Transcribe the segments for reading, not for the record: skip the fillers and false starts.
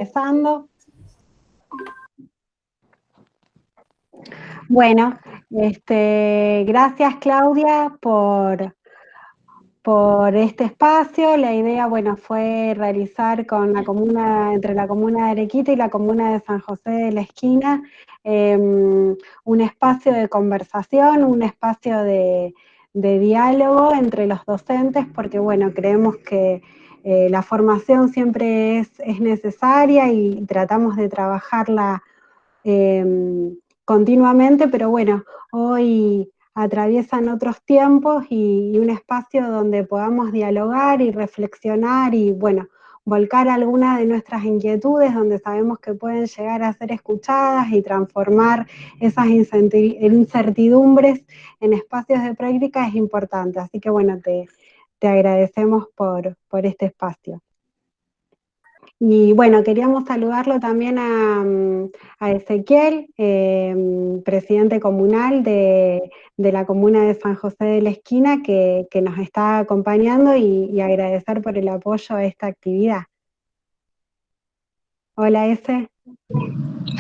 empezando. Bueno, gracias Claudia por este espacio. La idea, bueno, fue realizar con la comuna, entre la comuna de Arequita y la comuna de San José de la Esquina, un espacio de conversación, un espacio de diálogo entre los docentes, porque bueno, creemos que la formación siempre es necesaria y tratamos de trabajarla continuamente, pero bueno, hoy atraviesan otros tiempos y un espacio donde podamos dialogar y reflexionar y bueno, volcar algunas de nuestras inquietudes donde sabemos que pueden llegar a ser escuchadas y transformar esas incertidumbres en espacios de práctica es importante. Así que bueno, te agradecemos por este espacio. Y bueno, queríamos saludarlo también a Ezequiel, presidente comunal de la comuna de San José de la Esquina, que nos está acompañando y agradecer por el apoyo a esta actividad. Hola, Eze.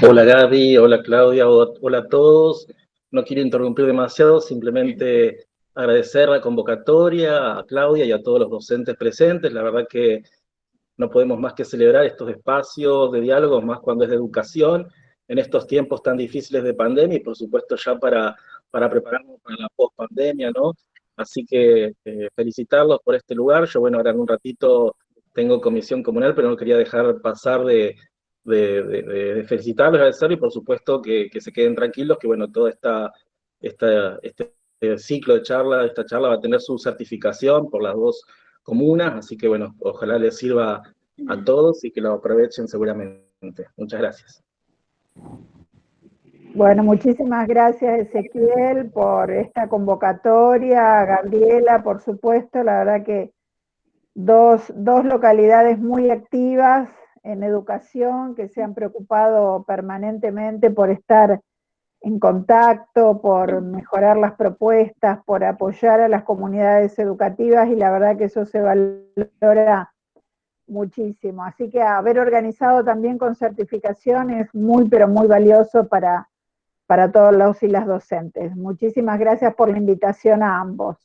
Hola Gaby, hola Claudia, hola a todos. No quiero interrumpir demasiado, simplemente agradecer la convocatoria a Claudia y a todos los docentes presentes. La verdad que no podemos más que celebrar estos espacios de diálogo, más cuando es de educación, en estos tiempos tan difíciles de pandemia y por supuesto ya para prepararnos para la post-pandemia, ¿no? Así que felicitarlos por este lugar. Yo, bueno, ahora en un ratito tengo comisión comunal, pero no quería dejar pasar de felicitarlos, agradecerlos y por supuesto que se queden tranquilos, que bueno, todo este ciclo de charla, esta charla va a tener su certificación por las dos comunas, así que bueno, ojalá les sirva a todos y que lo aprovechen seguramente. Muchas gracias. Bueno, muchísimas gracias Ezequiel por esta convocatoria, Gabriela, por supuesto, la verdad que dos localidades muy activas en educación que se han preocupado permanentemente por estar en contacto, por mejorar las propuestas, por apoyar a las comunidades educativas y la verdad que eso se valora muchísimo. Así que haber organizado también con certificación es muy, pero muy valioso para todos los y las docentes. Muchísimas gracias por la invitación a ambos.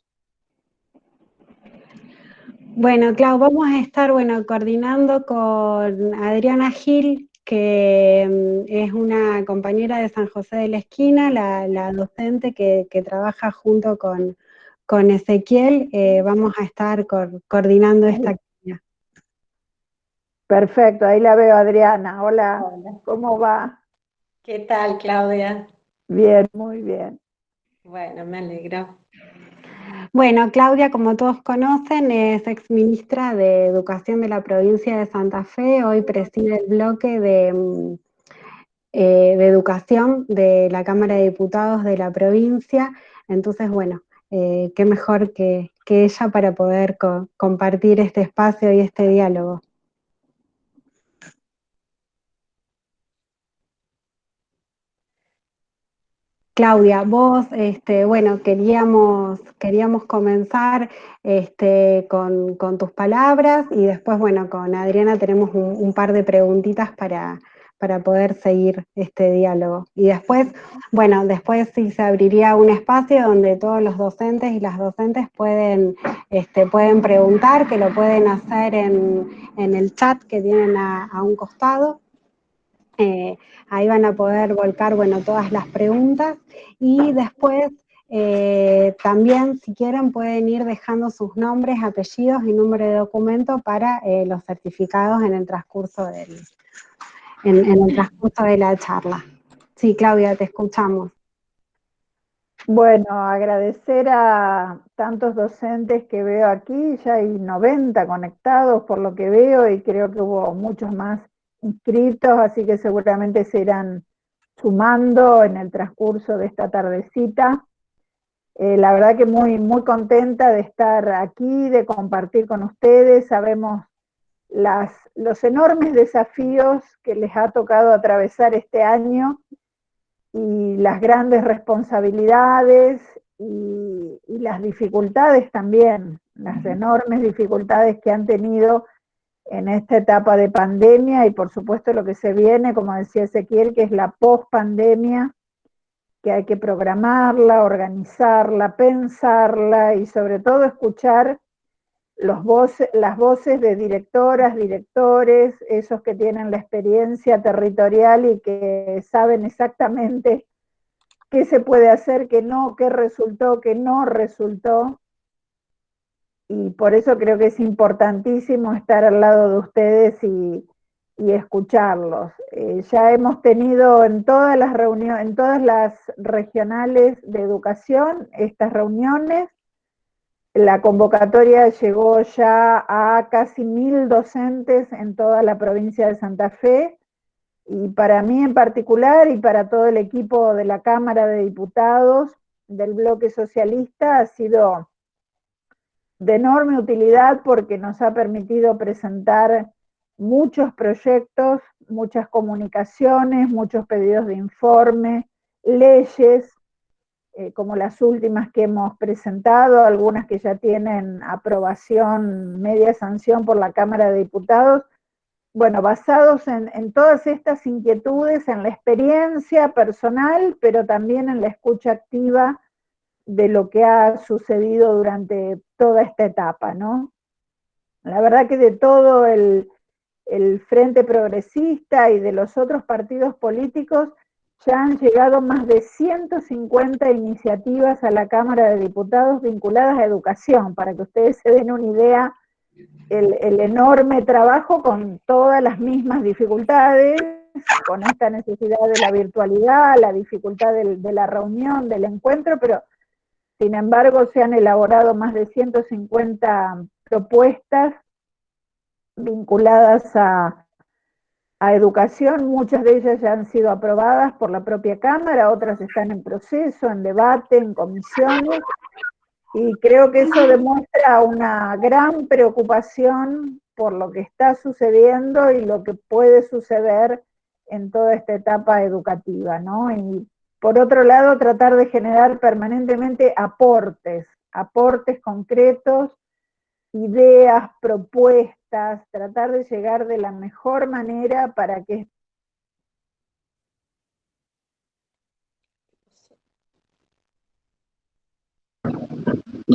Bueno, Clau, vamos a estar coordinando con Adriana Gil, que es una compañera de San José de la Esquina, la docente que trabaja junto con Ezequiel. Vamos a estar coordinando esta actividad. Perfecto, ahí la veo, Adriana. Hola, ¿cómo va? ¿Qué tal, Claudia? Bien, muy bien. Bueno, me alegro. Bueno, Claudia, como todos conocen, es exministra de Educación de la provincia de Santa Fe. Hoy preside el bloque de Educación de la Cámara de Diputados de la provincia. Entonces, bueno, qué mejor que ella para poder compartir este espacio y este diálogo. Claudia, vos, queríamos comenzar con tus palabras y después, bueno, con Adriana tenemos un par de preguntitas para poder seguir este diálogo. Y después sí se abriría un espacio donde todos los docentes y las docentes pueden preguntar, que lo pueden hacer en el chat que tienen a un costado. Ahí van a poder volcar, todas las preguntas y después también, si quieren, pueden ir dejando sus nombres, apellidos y número de documento para los certificados en el transcurso en el transcurso de la charla. Sí, Claudia, te escuchamos. Bueno, agradecer a tantos docentes que veo aquí, ya hay 90 conectados por lo que veo y creo que hubo muchos más inscritos, así que seguramente se irán sumando en el transcurso de esta tardecita. La verdad que muy, muy contenta de estar aquí, de compartir con ustedes. Sabemos los enormes desafíos que les ha tocado atravesar este año y las grandes responsabilidades y las dificultades también, las enormes dificultades que han tenido en esta etapa de pandemia y por supuesto lo que se viene, como decía Ezequiel, que es la post-pandemia, que hay que programarla, organizarla, pensarla y sobre todo escuchar las voces de directoras, directores, esos que tienen la experiencia territorial y que saben exactamente qué se puede hacer, qué no, qué resultó, qué no resultó. Y por eso creo que es importantísimo estar al lado de ustedes y escucharlos. Ya hemos tenido en todas las reuniones, en todas las regionales de educación, estas reuniones. La convocatoria llegó ya a casi 1000 docentes en toda la provincia de Santa Fe, y para mí en particular y para todo el equipo de la Cámara de Diputados del Bloque Socialista ha sido de enorme utilidad porque nos ha permitido presentar muchos proyectos, muchas comunicaciones, muchos pedidos de informe, leyes, como las últimas que hemos presentado, algunas que ya tienen aprobación, media sanción por la Cámara de Diputados, bueno, basados en todas estas inquietudes, en la experiencia personal, pero también en la escucha activa de lo que ha sucedido durante toda esta etapa, ¿no? La verdad que de todo el Frente Progresista y de los otros partidos políticos ya han llegado más de 150 iniciativas a la Cámara de Diputados vinculadas a educación, para que ustedes se den una idea, el enorme trabajo con todas las mismas dificultades, con esta necesidad de la virtualidad, la dificultad de la reunión, del encuentro, pero sin embargo se han elaborado más de 150 propuestas vinculadas a educación, muchas de ellas ya han sido aprobadas por la propia Cámara, otras están en proceso, en debate, en comisiones, y creo que eso demuestra una gran preocupación por lo que está sucediendo y lo que puede suceder en toda esta etapa educativa, ¿no? Y por otro lado, tratar de generar permanentemente aportes concretos, ideas, propuestas, tratar de llegar de la mejor manera para que...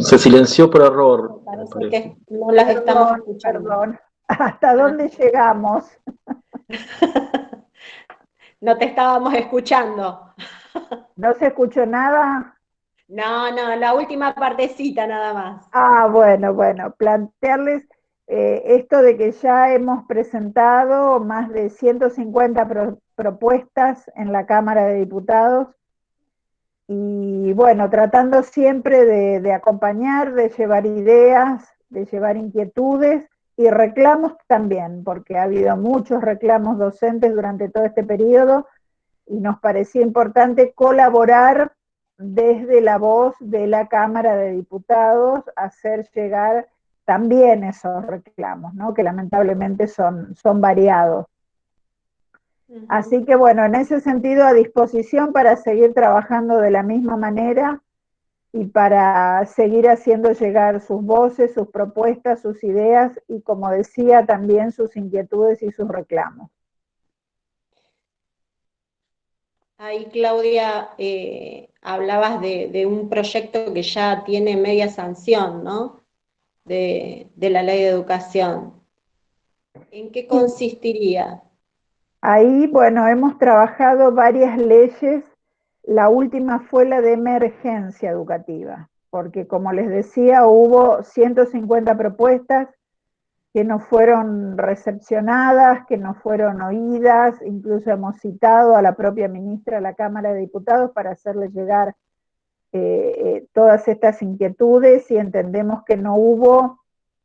Se silenció por error. Parece que no las estamos escuchando. Perdón, ¿hasta dónde llegamos? No te estábamos escuchando. ¿No se escuchó nada? No, la última partecita nada más. Bueno, plantearles esto de que ya hemos presentado más de 150 propuestas en la Cámara de Diputados y bueno, tratando siempre de acompañar, de llevar ideas, de llevar inquietudes y reclamos también, porque ha habido muchos reclamos docentes durante todo este periodo y nos parecía importante colaborar desde la voz de la Cámara de Diputados, hacer llegar también esos reclamos, ¿no? Que lamentablemente son variados. Así que bueno, en ese sentido a disposición para seguir trabajando de la misma manera y para seguir haciendo llegar sus voces, sus propuestas, sus ideas y como decía también sus inquietudes y sus reclamos. Ahí, Claudia, hablabas de un proyecto que ya tiene media sanción, ¿no? De la ley de educación. ¿En qué consistiría? Ahí, bueno, hemos trabajado varias leyes. La última fue la de emergencia educativa, porque como les decía, hubo 150 propuestas que no fueron recepcionadas, que no fueron oídas, incluso hemos citado a la propia ministra de la Cámara de Diputados para hacerle llegar todas estas inquietudes y entendemos que no hubo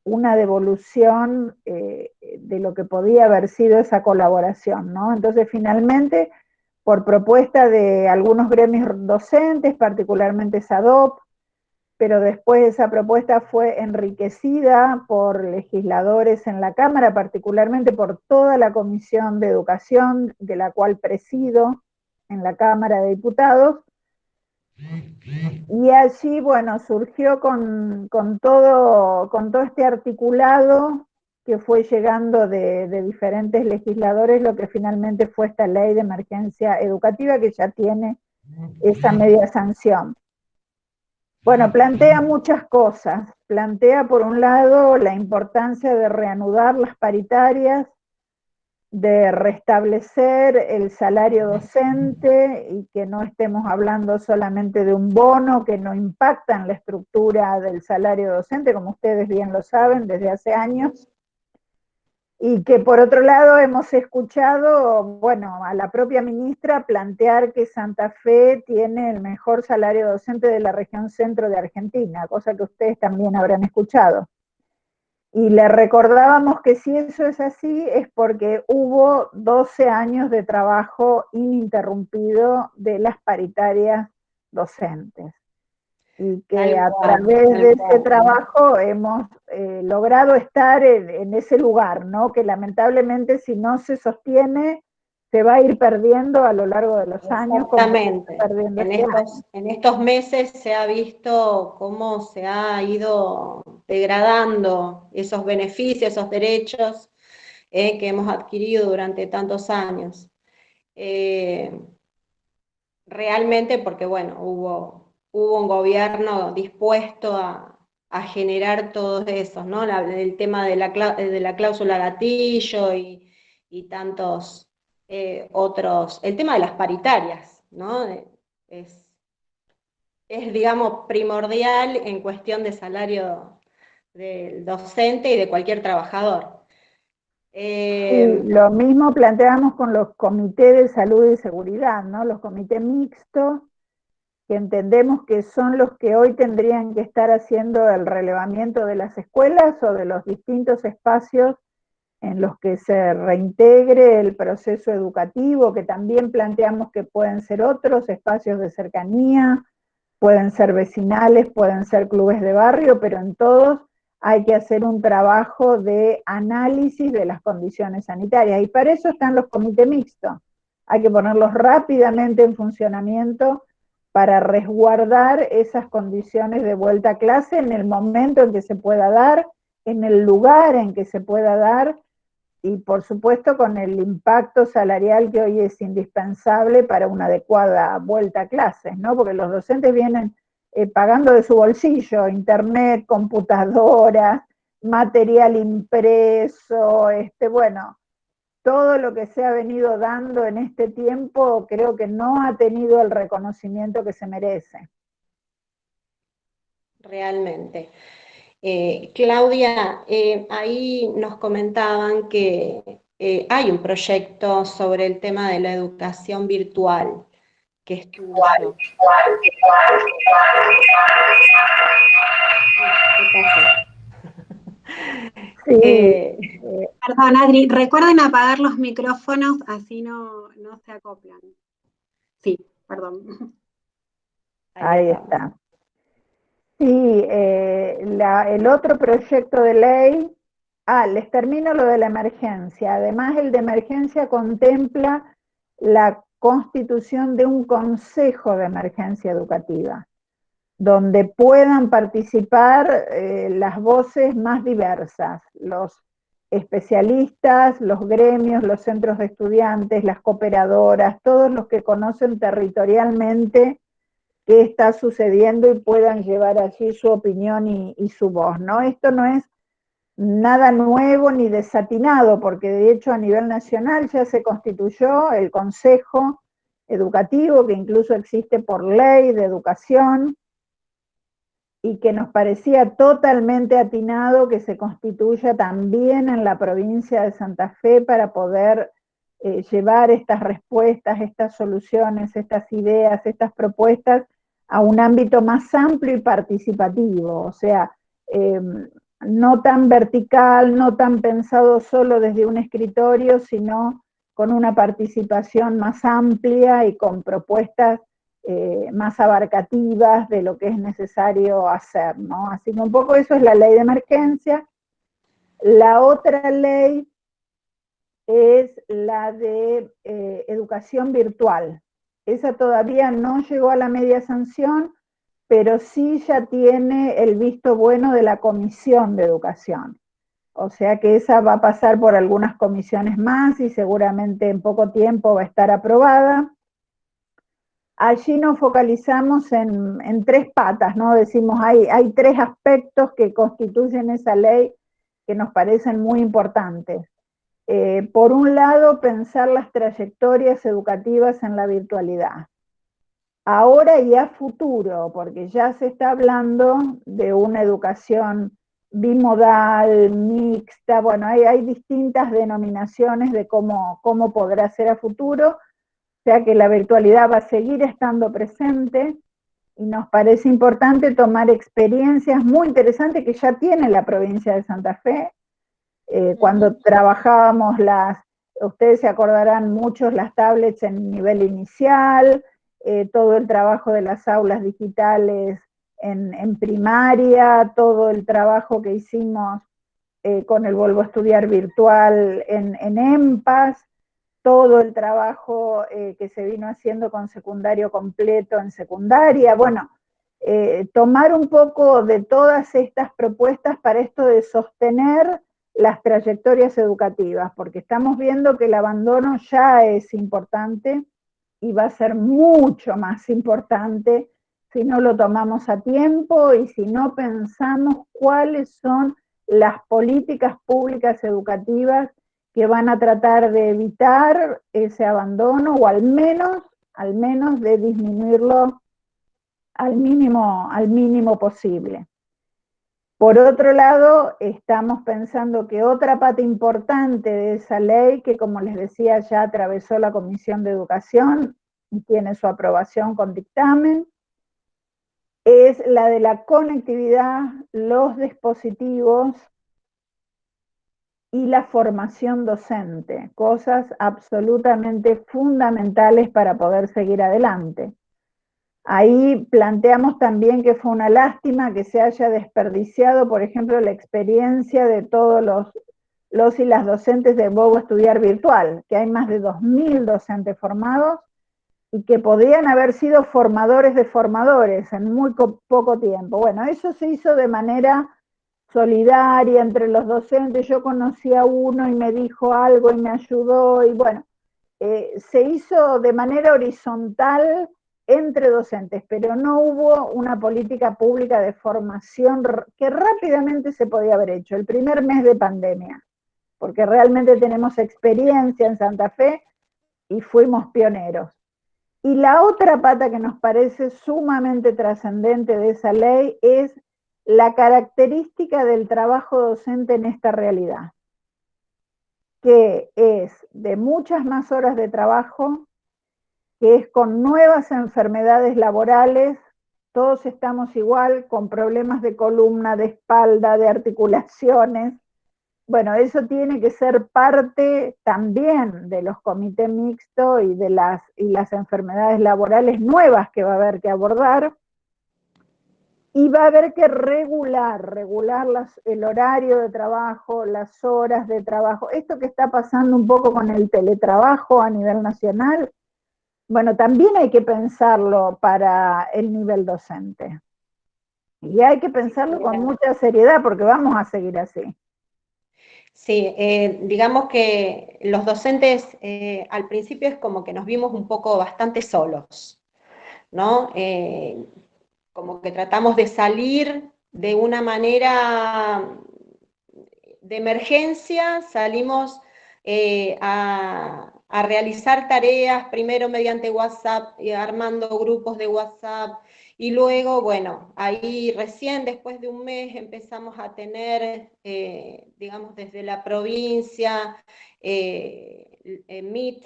una devolución de lo que podía haber sido esa colaboración, ¿no? Entonces finalmente, por propuesta de algunos gremios docentes, particularmente SADOP, pero después esa propuesta fue enriquecida por legisladores en la Cámara, particularmente por toda la Comisión de Educación, de la cual presido en la Cámara de Diputados, y allí, bueno, surgió con todo este articulado que fue llegando de diferentes legisladores lo que finalmente fue esta ley de emergencia educativa que ya tiene esa media sanción. Bueno, plantea muchas cosas. Plantea, por un lado, la importancia de reanudar las paritarias, de restablecer el salario docente y que no estemos hablando solamente de un bono que no impacta en la estructura del salario docente, como ustedes bien lo saben desde hace años. Y que por otro lado hemos escuchado, bueno, a la propia ministra plantear que Santa Fe tiene el mejor salario docente de la región centro de Argentina, cosa que ustedes también habrán escuchado. Y le recordábamos que si eso es así es porque hubo 12 años de trabajo ininterrumpido de las paritarias docentes. Y que a través de ese trabajo hemos logrado estar en ese lugar, ¿no? Que lamentablemente si no se sostiene se va a ir perdiendo a lo largo de los años. Exactamente. En estos meses se ha visto cómo se ha ido degradando esos beneficios, esos derechos que hemos adquirido durante tantos años. Realmente porque, bueno, hubo un gobierno dispuesto a generar todos esos, ¿no? El tema de la cláusula gatillo y tantos otros, el tema de las paritarias, ¿no? Es, digamos, primordial en cuestión de salario del docente y de cualquier trabajador. Lo mismo planteamos con los comités de salud y seguridad, ¿no? Los comités mixtos, que entendemos que son los que hoy tendrían que estar haciendo el relevamiento de las escuelas o de los distintos espacios en los que se reintegre el proceso educativo, que también planteamos que pueden ser otros espacios de cercanía, pueden ser vecinales, pueden ser clubes de barrio, pero en todos hay que hacer un trabajo de análisis de las condiciones sanitarias, y para eso están los comités mixtos. Hay que ponerlos rápidamente en funcionamiento para resguardar esas condiciones de vuelta a clase en el momento en que se pueda dar, en el lugar en que se pueda dar, y por supuesto con el impacto salarial que hoy es indispensable para una adecuada vuelta a clases, ¿no? Porque los docentes vienen pagando de su bolsillo, internet, computadoras, material impreso, bueno, todo lo que se ha venido dando en este tiempo creo que no ha tenido el reconocimiento que se merece. Realmente. Claudia, ahí nos comentaban que hay un proyecto sobre el tema de la educación virtual, que es tuyo. Perdón, Adri, recuerden apagar los micrófonos, así no se acoplan. Sí, perdón. Ahí está. Sí, el otro proyecto de ley, les termino lo de la emergencia. Además, el de emergencia contempla la constitución de un consejo de emergencia educativa, donde puedan participar las voces más diversas, los especialistas, los gremios, los centros de estudiantes, las cooperadoras, todos los que conocen territorialmente qué está sucediendo y puedan llevar allí su opinión y su voz, ¿no? Esto no es nada nuevo ni desatinado, porque de hecho a nivel nacional ya se constituyó el Consejo Educativo, que incluso existe por ley de educación, y que nos parecía totalmente atinado que se constituya también en la provincia de Santa Fe para poder llevar estas respuestas, estas soluciones, estas ideas, estas propuestas a un ámbito más amplio y participativo, o sea, no tan vertical, no tan pensado solo desde un escritorio, sino con una participación más amplia y con propuestas más abarcativas de lo que es necesario hacer, ¿no? Así que un poco eso es la ley de emergencia. La otra ley es la de educación virtual. Esa todavía no llegó a la media sanción, pero sí ya tiene el visto bueno de la Comisión de Educación. O sea que esa va a pasar por algunas comisiones más y seguramente en poco tiempo va a estar aprobada. Allí nos focalizamos en tres patas, ¿no? Decimos, hay tres aspectos que constituyen esa ley que nos parecen muy importantes. Por un lado, pensar las trayectorias educativas en la virtualidad. Ahora y a futuro, porque ya se está hablando de una educación bimodal, mixta, bueno, hay distintas denominaciones de cómo podrá ser a futuro, o sea que la virtualidad va a seguir estando presente y nos parece importante tomar experiencias muy interesantes que ya tiene la provincia de Santa Fe. Cuando trabajábamos ustedes se acordarán muchos, las tablets en nivel inicial, todo el trabajo de las aulas digitales en primaria, todo el trabajo que hicimos con el Vuelvo a Estudiar virtual en EMPAS, todo el trabajo que se vino haciendo con secundario completo en secundaria, bueno, tomar un poco de todas estas propuestas para esto de sostener las trayectorias educativas, porque estamos viendo que el abandono ya es importante y va a ser mucho más importante si no lo tomamos a tiempo y si no pensamos cuáles son las políticas públicas educativas que van a tratar de evitar ese abandono o al menos de disminuirlo al mínimo posible. Por otro lado, estamos pensando que otra pata importante de esa ley, que como les decía ya atravesó la Comisión de Educación y tiene su aprobación con dictamen, es la de la conectividad, los dispositivos y la formación docente, cosas absolutamente fundamentales para poder seguir adelante. Ahí planteamos también que fue una lástima que se haya desperdiciado, por ejemplo, la experiencia de todos los y las docentes de Vuelvo a Estudiar virtual, que hay más de 2.000 docentes formados y que podrían haber sido formadores de formadores en muy poco tiempo. Bueno, eso se hizo de manera solidaria entre los docentes. Yo conocí a uno y me dijo algo y me ayudó, y bueno, se hizo de manera horizontal entre docentes, pero no hubo una política pública de formación que rápidamente se podía haber hecho, el primer mes de pandemia, porque realmente tenemos experiencia en Santa Fe y fuimos pioneros. Y la otra pata que nos parece sumamente trascendente de esa ley es la característica del trabajo docente en esta realidad, que es de muchas más horas de trabajo, que es con nuevas enfermedades laborales, todos estamos igual, con problemas de columna, de espalda, de articulaciones. Bueno, eso tiene que ser parte también de los comités mixtos y de las enfermedades laborales nuevas que va a haber que abordar. Y va a haber que regular el horario de trabajo, las horas de trabajo. Esto que está pasando un poco con el teletrabajo a nivel nacional, bueno, también hay que pensarlo para el nivel docente. Y hay que pensarlo con mucha seriedad porque vamos a seguir así. Sí, digamos que los docentes al principio es como que nos vimos un poco bastante solos, ¿no? Como que tratamos de salir de una manera de emergencia, salimos a realizar tareas, primero mediante WhatsApp, armando grupos de WhatsApp, y luego, bueno, ahí recién después de un mes empezamos a tener, digamos, desde la provincia, Meet,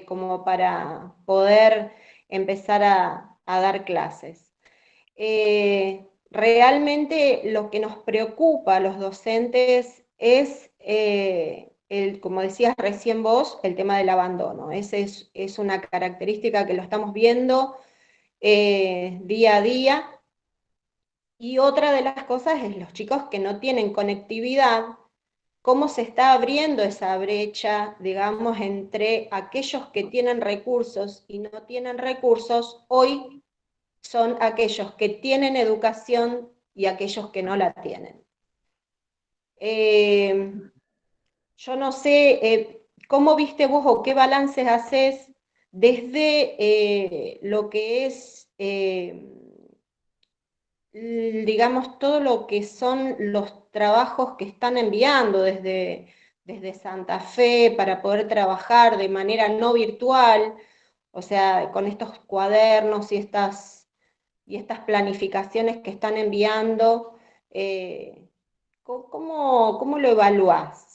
como para poder empezar a dar clases. Realmente lo que nos preocupa a los docentes es, como decías recién vos, el tema del abandono. Esa es una característica que lo estamos viendo día a día. Y otra de las cosas es los chicos que no tienen conectividad, cómo se está abriendo esa brecha, digamos, entre aquellos que tienen recursos y no tienen recursos. Hoy son aquellos que tienen educación y aquellos que no la tienen. Yo no sé cómo viste vos o qué balances haces desde lo que es, digamos, todo lo que son los trabajos que están enviando desde Santa Fe para poder trabajar de manera no virtual, o sea, con estos cuadernos y estas planificaciones que están enviando. ¿Cómo lo evaluás?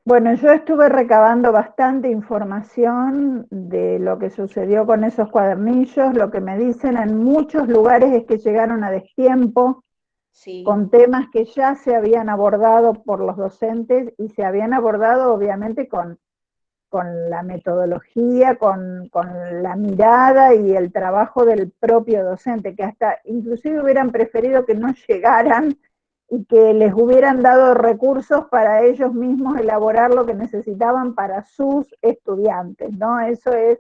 Bueno, yo estuve recabando bastante información de lo que sucedió con esos cuadernillos. Lo que me dicen en muchos lugares es que llegaron a destiempo Sí. con temas que ya se habían abordado por los docentes y se habían abordado obviamente con la metodología, con la mirada y el trabajo del propio docente, que hasta inclusive hubieran preferido que no llegaran y que les hubieran dado recursos para ellos mismos elaborar lo que necesitaban para sus estudiantes, ¿no? Eso es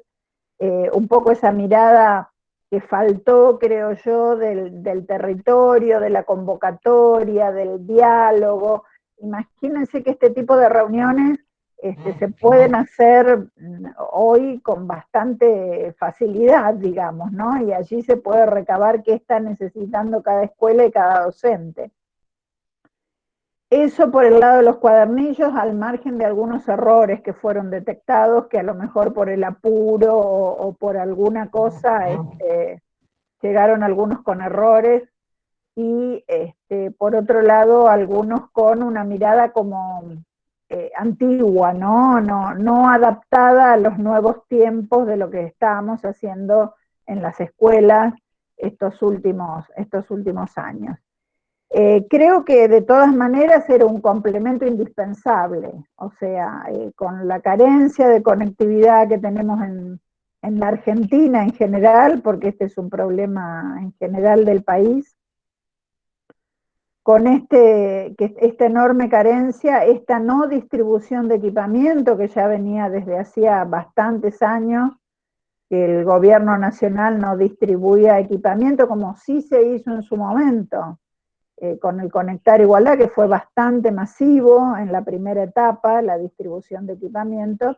un poco esa mirada que faltó, creo yo, del territorio, de la convocatoria, del diálogo. Imagínense que este tipo de reuniones se pueden hacer hoy con bastante facilidad, digamos, ¿no? Y allí se puede recabar qué está necesitando cada escuela y cada docente. Eso por el lado de los cuadernillos, al margen de algunos errores que fueron detectados, que a lo mejor por el apuro o por alguna cosa llegaron algunos con errores, y por otro lado algunos con una mirada como antigua, no adaptada a los nuevos tiempos de lo que estábamos haciendo en las escuelas estos últimos años. Creo que de todas maneras era un complemento indispensable, o sea, con la carencia de conectividad que tenemos en la Argentina en general, porque este es un problema en general del país, con esta enorme carencia, esta no distribución de equipamiento que ya venía desde hacía bastantes años, que el gobierno nacional no distribuía equipamiento como sí se hizo en su momento, con el Conectar Igualdad, que fue bastante masivo en la primera etapa, la distribución de equipamiento.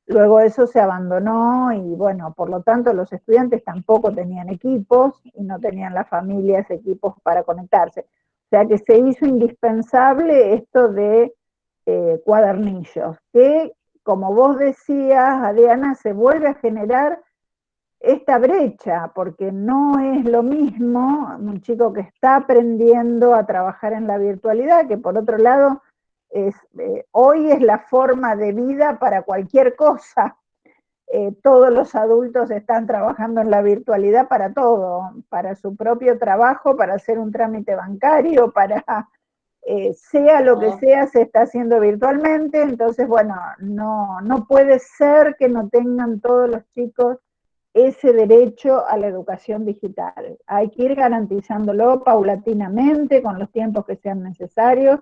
Luego eso se abandonó y bueno, por lo tanto los estudiantes tampoco tenían equipos y no tenían las familias equipos para conectarse. O sea que se hizo indispensable esto de cuadernillos, que como vos decías, Adriana, se vuelve a generar esta brecha, porque no es lo mismo un chico que está aprendiendo a trabajar en la virtualidad, que por otro lado hoy es la forma de vida para cualquier cosa. Todos los adultos están trabajando en la virtualidad para todo, para su propio trabajo, para hacer un trámite bancario, para sea lo que sea, se está haciendo virtualmente. Entonces, bueno, no puede ser que no tengan todos los chicos ese derecho a la educación digital. Hay que ir garantizándolo paulatinamente, con los tiempos que sean necesarios,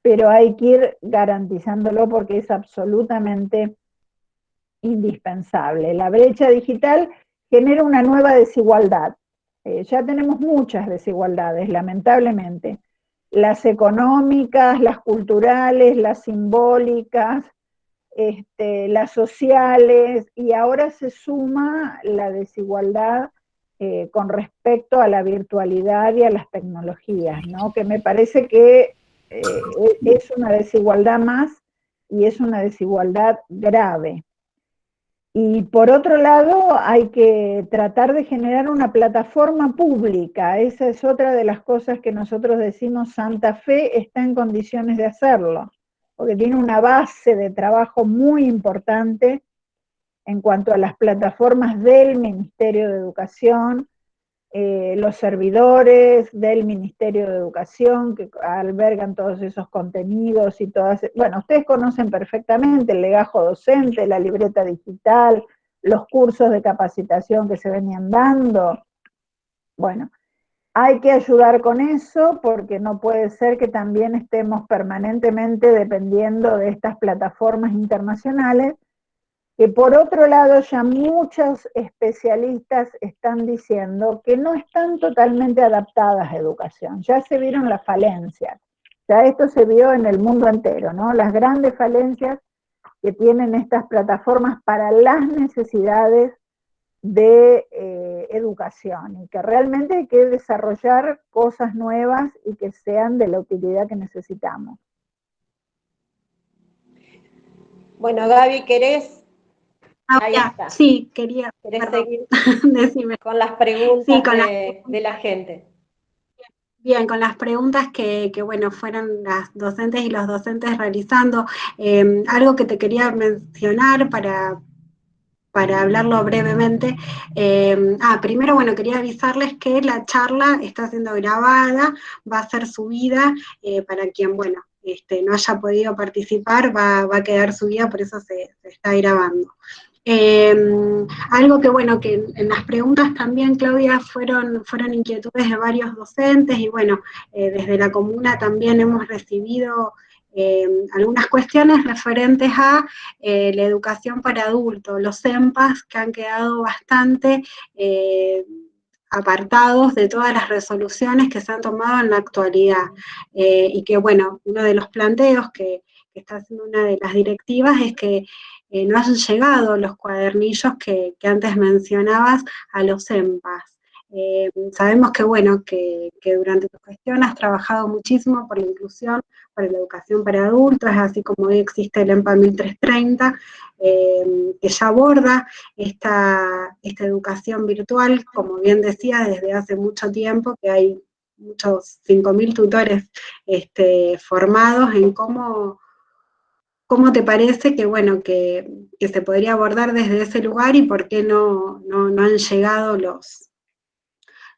pero hay que ir garantizándolo porque es absolutamente indispensable. La brecha digital genera una nueva desigualdad. Ya tenemos muchas desigualdades, lamentablemente. Las económicas, las culturales, las simbólicas, las sociales, y ahora se suma la desigualdad con respecto a la virtualidad y a las tecnologías, ¿no? Que me parece que es una desigualdad más y es una desigualdad grave. Y por otro lado, hay que tratar de generar una plataforma pública. Esa es otra de las cosas que nosotros decimos, Santa Fe está en condiciones de hacerlo, porque tiene una base de trabajo muy importante en cuanto a las plataformas del Ministerio de Educación, los servidores del Ministerio de Educación que albergan todos esos contenidos y todas, bueno, ustedes conocen perfectamente el legajo docente, la libreta digital, los cursos de capacitación que se venían dando. Bueno, hay que ayudar con eso porque no puede ser que también estemos permanentemente dependiendo de estas plataformas internacionales, que por otro lado ya muchos especialistas están diciendo que no están totalmente adaptadas a educación, ya se vieron las falencias. Ya esto se vio en el mundo entero, ¿no? Las grandes falencias que tienen estas plataformas para las necesidades de educación, y que realmente hay que desarrollar cosas nuevas y que sean de la utilidad que necesitamos. Bueno, Gaby, ¿querés? Ahí Ya, está. sí, quería, ¿Querés perdón, seguir decime. con las Sí, preguntas con las de la gente? bien, con las preguntas que, bueno, fueron las docentes y los docentes realizando. Algo que te quería mencionar para hablarlo brevemente. Primero, bueno, quería avisarles que la charla está siendo grabada, va a ser subida para quien, bueno, no haya podido participar, va a quedar subida, por eso se está grabando. Eh, Algo que, bueno, que en las preguntas también, Claudia, fueron inquietudes de varios docentes y, bueno, desde la comuna también hemos recibido algunas cuestiones referentes a la educación para adultos, los EMPAs que han quedado bastante apartados de todas las resoluciones que se han tomado en la actualidad. Y que, bueno, uno de los planteos que está haciendo una de las directivas es que no hayan llegado los cuadernillos que antes mencionabas a los EMPAs. Sabemos que, bueno, que durante tu gestión has trabajado muchísimo por la inclusión, para la educación para adultos, así como hoy existe el EMPA 1330, que ya aborda esta educación virtual, como bien decía, desde hace mucho tiempo, que hay muchos 5.000 tutores formados en cómo te parece que, bueno, que se podría abordar desde ese lugar y por qué no han llegado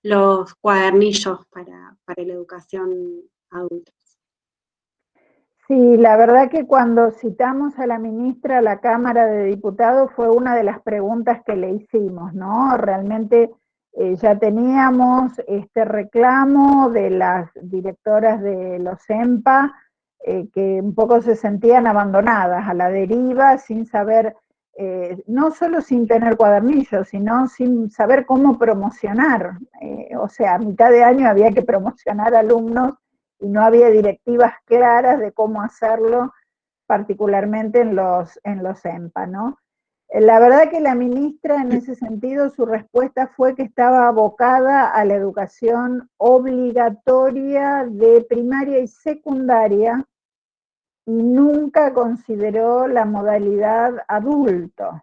los cuadernillos para la educación adulta. Sí, la verdad que cuando citamos a la ministra a la Cámara de Diputados fue una de las preguntas que le hicimos, ¿no? Realmente ya teníamos este reclamo de las directoras de los EMPA, que un poco se sentían abandonadas a la deriva, sin saber, no solo sin tener cuadernillos, sino sin saber cómo promocionar. O sea, a mitad de año había que promocionar alumnos y no había directivas claras de cómo hacerlo, particularmente en los EMPA, ¿no? La verdad que la ministra en ese sentido, su respuesta fue que estaba abocada a la educación obligatoria de primaria y secundaria y nunca consideró la modalidad adulto.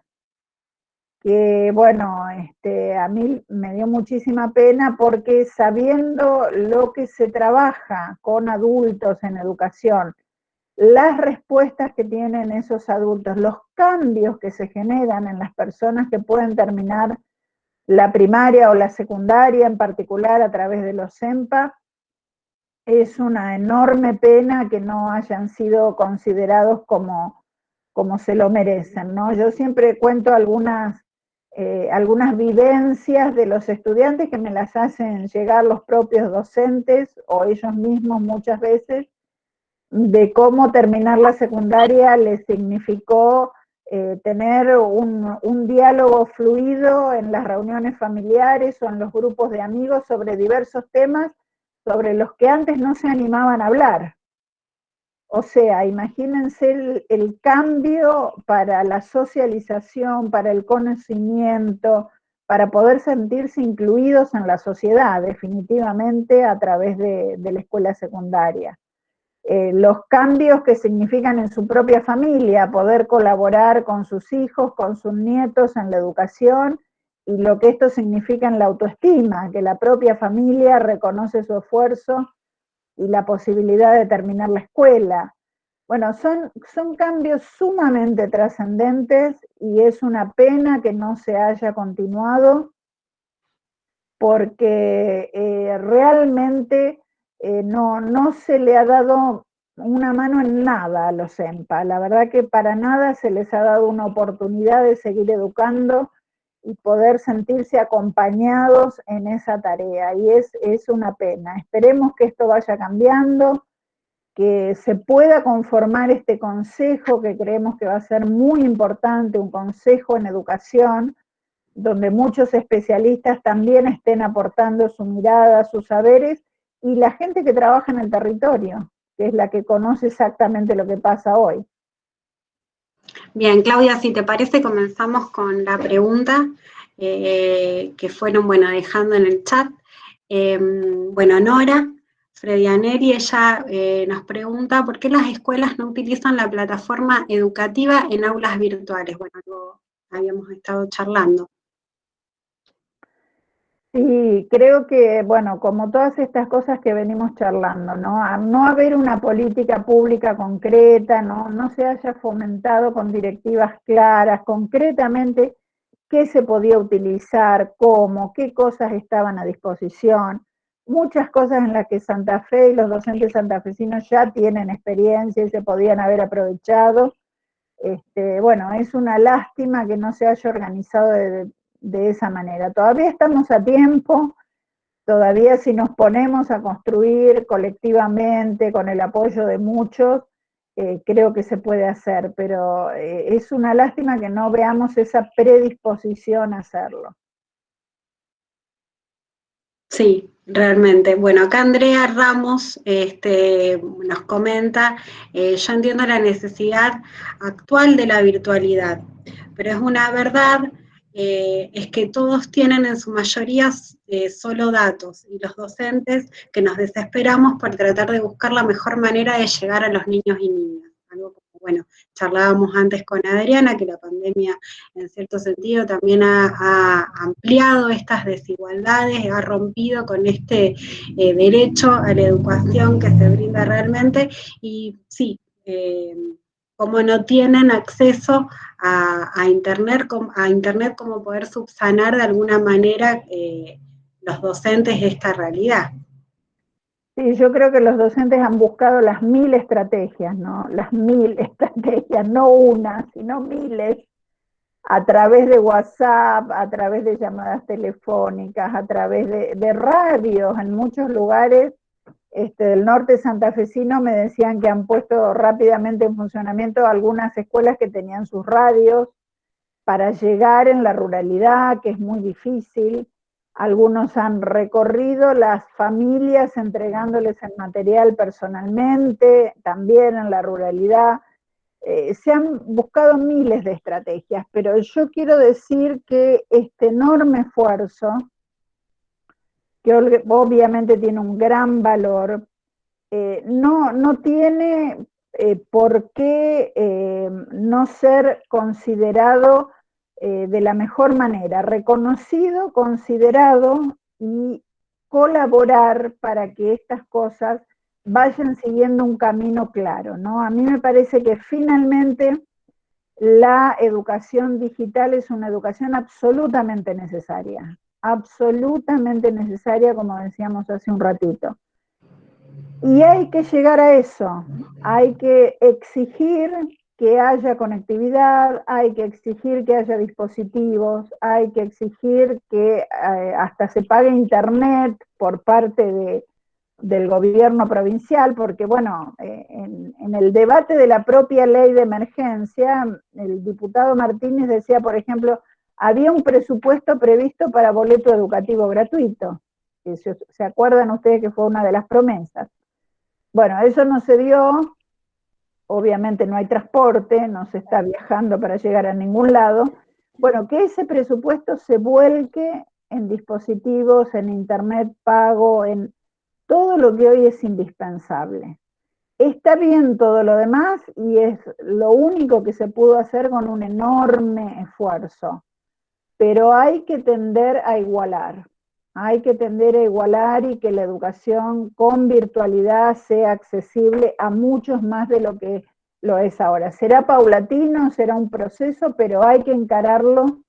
Que bueno, a mí me dio muchísima pena porque sabiendo lo que se trabaja con adultos en educación, las respuestas que tienen esos adultos, los cambios que se generan en las personas que pueden terminar la primaria o la secundaria, en particular a través de los EMPA, es una enorme pena que no hayan sido considerados como se lo merecen, ¿no? Yo siempre cuento algunas vivencias de los estudiantes que me las hacen llegar los propios docentes o ellos mismos muchas veces, de cómo terminar la secundaria les significó tener un diálogo fluido en las reuniones familiares o en los grupos de amigos sobre diversos temas sobre los que antes no se animaban a hablar. O sea, imagínense el cambio para la socialización, para el conocimiento, para poder sentirse incluidos en la sociedad, definitivamente a través de la escuela secundaria. Los cambios que significan en su propia familia, poder colaborar con sus hijos, con sus nietos en la educación, y lo que esto significa en la autoestima, que la propia familia reconoce su esfuerzo y la posibilidad de terminar la escuela. Bueno, son cambios sumamente trascendentes y es una pena que no se haya continuado porque realmente no se le ha dado una mano en nada a los EMPA. La verdad que para nada se les ha dado una oportunidad de seguir educando y poder sentirse acompañados en esa tarea. Y es una pena. Esperemos que esto vaya cambiando, que se pueda conformar este consejo que creemos que va a ser muy importante, un consejo en educación, donde muchos especialistas también estén aportando su mirada, sus saberes, y la gente que trabaja en el territorio, que es la que conoce exactamente lo que pasa hoy. Bien, Claudia, si te parece, comenzamos con la pregunta que fueron, bueno, dejando en el chat. Bueno, Nora Fredianeri, ella nos pregunta ¿por qué las escuelas no utilizan la plataforma educativa en aulas virtuales? Bueno, lo habíamos estado charlando. Sí, creo que, bueno, como todas estas cosas que venimos charlando, ¿no? A no haber una política pública concreta, no se haya fomentado con directivas claras, concretamente qué se podía utilizar, cómo, qué cosas estaban a disposición, muchas cosas en las que Santa Fe y los docentes santafesinos ya tienen experiencia y se podían haber aprovechado. Bueno, es una lástima que no se haya organizado de esa manera. Todavía estamos a tiempo, todavía si nos ponemos a construir colectivamente, con el apoyo de muchos, creo que se puede hacer, pero es una lástima que no veamos esa predisposición a hacerlo. Sí, realmente. Bueno, acá Andrea Ramos nos comenta, yo entiendo la necesidad actual de la virtualidad, pero es una verdad, es que todos tienen en su mayoría solo datos y los docentes que nos desesperamos por tratar de buscar la mejor manera de llegar a los niños y niñas. Algo como, bueno, charlábamos antes con Adriana, que la pandemia en cierto sentido también ha ampliado estas desigualdades, ha rompido con este derecho a la educación que se brinda realmente, y sí, como no tienen acceso a Internet como poder subsanar de alguna manera los docentes esta realidad. Sí, yo creo que los docentes han buscado las 1000 estrategias, ¿no? Las 1000 estrategias, no una, sino miles, a través de WhatsApp, a través de llamadas telefónicas, a través de radios. En muchos lugares del norte santafesino me decían que han puesto rápidamente en funcionamiento algunas escuelas que tenían sus radios para llegar en la ruralidad, que es muy difícil. Algunos han recorrido las familias entregándoles el material personalmente, también en la ruralidad. Se han buscado miles de estrategias, pero yo quiero decir que este enorme esfuerzo, que obviamente tiene un gran valor, no tiene por qué no ser considerado de la mejor manera, reconocido, considerado y colaborar para que estas cosas vayan siguiendo un camino claro, ¿no? A mí me parece que finalmente la educación digital es una educación absolutamente necesaria, como decíamos hace un ratito. Y hay que llegar a eso, hay que exigir que haya conectividad, hay que exigir que haya dispositivos, hay que exigir que hasta se pague internet por parte del gobierno provincial, porque bueno, en el debate de la propia ley de emergencia, el diputado Martínez decía, por ejemplo, había un presupuesto previsto para boleto educativo gratuito. ¿Se acuerdan ustedes que fue una de las promesas? Bueno, eso no se dio, obviamente no hay transporte, no se está viajando para llegar a ningún lado. Bueno, que ese presupuesto se vuelque en dispositivos, en internet pago, en todo lo que hoy es indispensable. Está bien todo lo demás y es lo único que se pudo hacer con un enorme esfuerzo, pero hay que tender a igualar. Hay que tender a igualar y que la educación con virtualidad sea accesible a muchos más de lo que lo es ahora. Será paulatino, será un proceso, pero hay que encararlo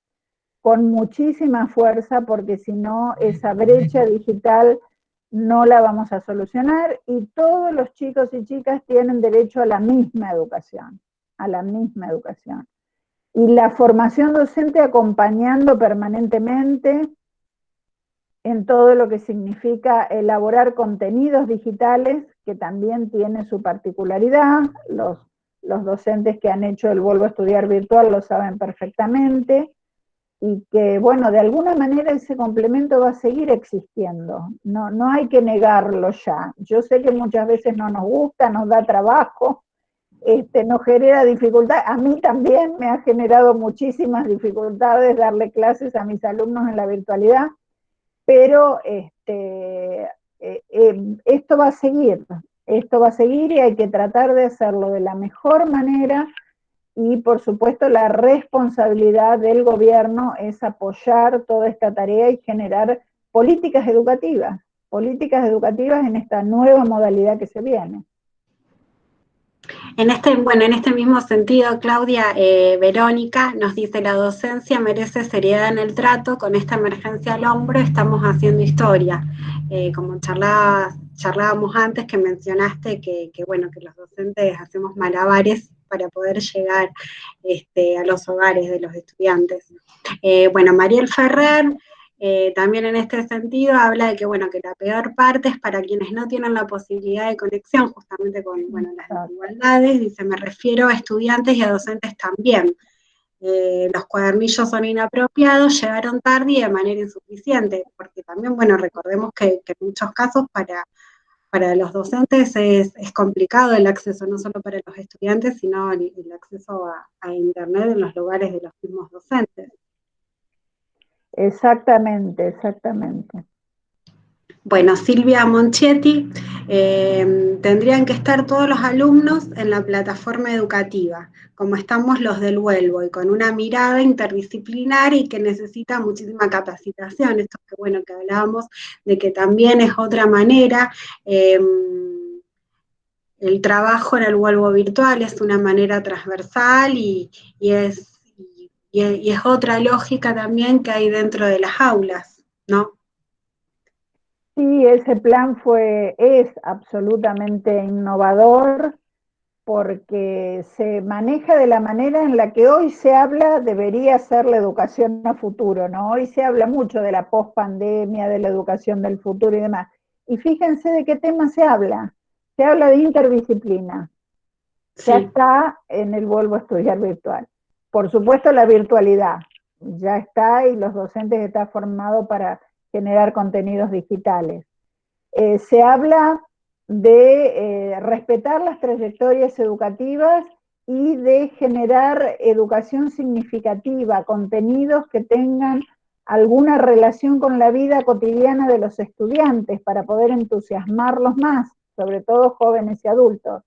con muchísima fuerza porque si no, esa brecha digital no la vamos a solucionar y todos los chicos y chicas tienen derecho a la misma educación, a la misma educación. Y la formación docente acompañando permanentemente en todo lo que significa elaborar contenidos digitales, que también tiene su particularidad. Los docentes que han hecho el Vuelvo a Estudiar virtual lo saben perfectamente. y que, bueno, de alguna manera ese complemento va a seguir existiendo. No hay que negarlo ya. Yo sé que muchas veces no nos gusta, nos da trabajo, nos genera dificultad. A mí también me ha generado muchísimas dificultades darle clases a mis alumnos en la virtualidad, pero esto va a seguir y hay que tratar de hacerlo de la mejor manera. Y por supuesto la responsabilidad del gobierno es apoyar toda esta tarea y generar políticas educativas en esta nueva modalidad que se viene. En este mismo sentido, Claudia, Verónica nos dice: la docencia merece seriedad en el trato, con esta emergencia al hombro estamos haciendo historia. Como charlábamos antes, que mencionaste que los docentes hacemos malabares para poder llegar a los hogares de los estudiantes. Mariel Ferrer también en este sentido habla de que la peor parte es para quienes no tienen la posibilidad de conexión justamente con las desigualdades. Dice: me refiero a estudiantes y a docentes también. Los cuadernillos son inapropiados, llegaron tarde y de manera insuficiente, porque también, recordemos que en muchos casos para los docentes es complicado el acceso, no solo para los estudiantes, sino el acceso a Internet en los lugares de los mismos docentes. Exactamente. Bueno, Silvia Monchetti, tendrían que estar todos los alumnos en la plataforma educativa, como estamos los del Vuelvo, y con una mirada interdisciplinar y que necesita muchísima capacitación. Esto que hablábamos de que también es otra manera, el trabajo en el Vuelvo virtual es una manera transversal y es otra lógica también que hay dentro de las aulas, ¿no? Sí, ese plan es absolutamente innovador porque se maneja de la manera en la que hoy se habla, debería ser la educación a futuro, ¿no? Hoy se habla mucho de la pospandemia, de la educación del futuro y demás. Y fíjense de qué tema se habla. Se habla de interdisciplina. Sí. Ya está en el Vuelvo a Estudiar virtual. Por supuesto la virtualidad, ya está y los docentes están formados para generar contenidos digitales. Se habla de respetar las trayectorias educativas y de generar educación significativa, contenidos que tengan alguna relación con la vida cotidiana de los estudiantes para poder entusiasmarlos más, sobre todo jóvenes y adultos.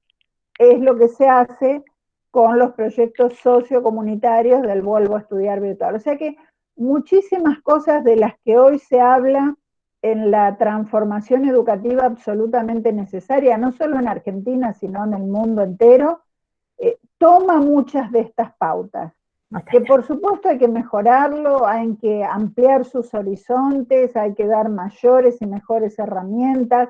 Es lo que se hace con los proyectos sociocomunitarios del Vuelvo a Estudiar virtual. O sea que muchísimas cosas de las que hoy se habla en la transformación educativa absolutamente necesaria, no solo en Argentina, sino en el mundo entero, toma muchas de estas pautas. Que por supuesto hay que mejorarlo, hay que ampliar sus horizontes, hay que dar mayores y mejores herramientas,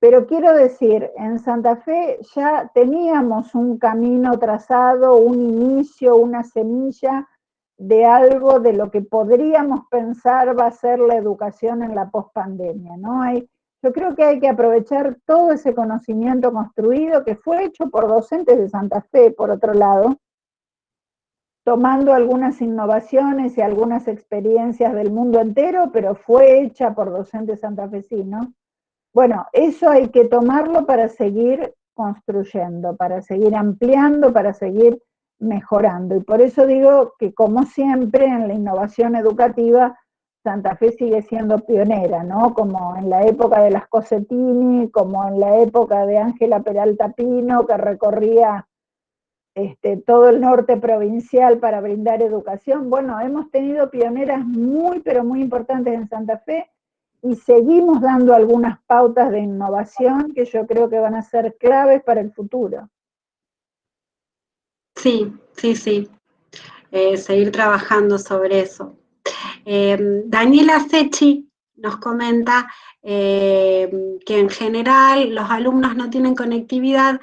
pero quiero decir, en Santa Fe ya teníamos un camino trazado, un inicio, una semilla de algo de lo que podríamos pensar va a ser la educación en la pospandemia, ¿no? Yo creo que hay que aprovechar todo ese conocimiento construido que fue hecho por docentes de Santa Fe, por otro lado, tomando algunas innovaciones y algunas experiencias del mundo entero, pero fue hecha por docentes santafesinos. Bueno, eso hay que tomarlo para seguir construyendo, para seguir ampliando, para seguir mejorando. Y por eso digo que, como siempre, en la innovación educativa, Santa Fe sigue siendo pionera, ¿no? Como en la época de las Cosettini, como en la época de Ángela Peralta Pino, que recorría todo el norte provincial para brindar educación. Bueno, hemos tenido pioneras muy, pero muy importantes en Santa Fe, y seguimos dando algunas pautas de innovación que yo creo que van a ser claves para el futuro. Sí. Seguir trabajando sobre eso. Daniela Secchi nos comenta que en general los alumnos no tienen conectividad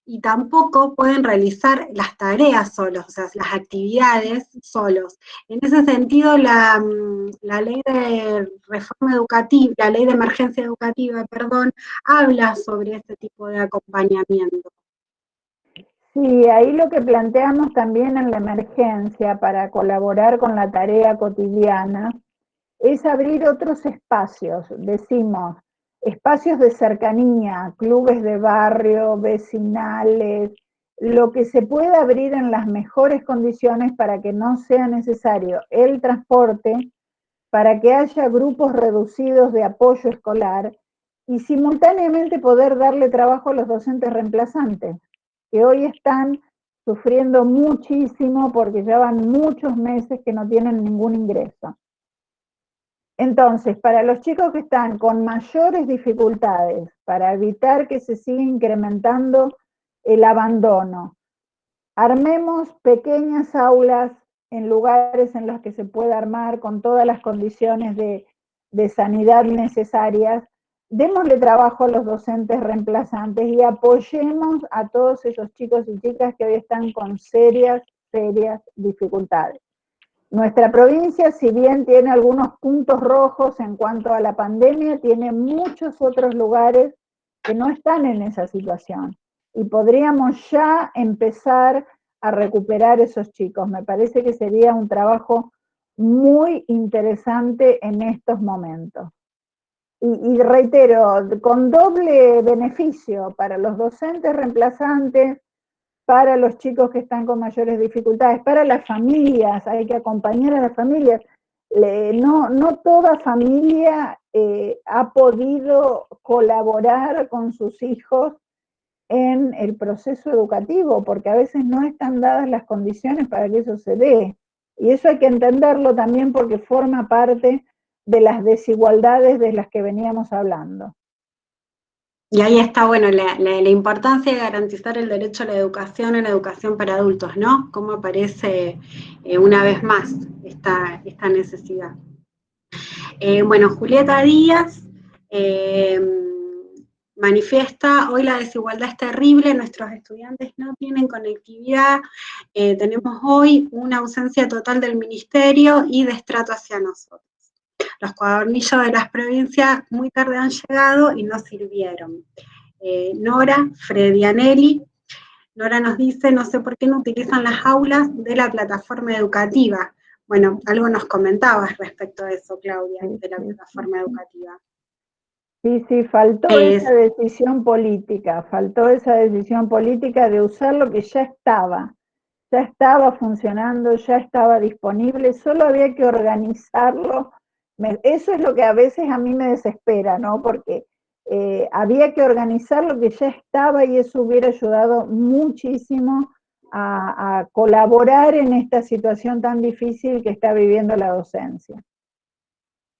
y tampoco pueden realizar las tareas solos, o sea, las actividades solos. En ese sentido, la ley de reforma educativa, la ley de emergencia educativa, habla sobre este tipo de acompañamiento. Sí, ahí lo que planteamos también en la emergencia para colaborar con la tarea cotidiana es abrir otros espacios, decimos, espacios de cercanía, clubes de barrio, vecinales, lo que se pueda abrir en las mejores condiciones para que no sea necesario el transporte, para que haya grupos reducidos de apoyo escolar y simultáneamente poder darle trabajo a los docentes reemplazantes, que hoy están sufriendo muchísimo porque ya van muchos meses que no tienen ningún ingreso. Entonces, para los chicos que están con mayores dificultades, para evitar que se siga incrementando el abandono, armemos pequeñas aulas en lugares en los que se pueda armar con todas las condiciones de sanidad necesarias, démosle trabajo a los docentes reemplazantes y apoyemos a todos esos chicos y chicas que hoy están con serias dificultades. Nuestra provincia, si bien tiene algunos puntos rojos en cuanto a la pandemia, tiene muchos otros lugares que no están en esa situación. Y podríamos ya empezar a recuperar esos chicos. Me parece que sería un trabajo muy interesante en estos momentos. Y reitero, con doble beneficio para los docentes reemplazantes, para los chicos que están con mayores dificultades, para las familias, hay que acompañar a las familias. No toda familia ha podido colaborar con sus hijos en el proceso educativo, porque a veces no están dadas las condiciones para que eso se dé. Y eso hay que entenderlo también porque forma parte de las desigualdades de las que veníamos hablando. Y ahí está, bueno, la importancia de garantizar el derecho a la educación para adultos, ¿no? Cómo aparece una vez más esta necesidad. Bueno, Julieta Díaz manifiesta, hoy la desigualdad es terrible, nuestros estudiantes no tienen conectividad, tenemos hoy una ausencia total del ministerio y destrato hacia nosotros. Los cuadernillos de las provincias muy tarde han llegado y no sirvieron. Nora Fredianelli, Nora nos dice, no sé por qué no utilizan las aulas de la plataforma educativa. Bueno, algo nos comentabas respecto a eso, Claudia, de la plataforma educativa. Sí, faltó esa decisión política de usar lo que ya estaba funcionando, ya estaba disponible, solo había que organizarlo. Eso es lo que a veces a mí me desespera, ¿no? Porque había que organizar lo que ya estaba y eso hubiera ayudado muchísimo a colaborar en esta situación tan difícil que está viviendo la docencia.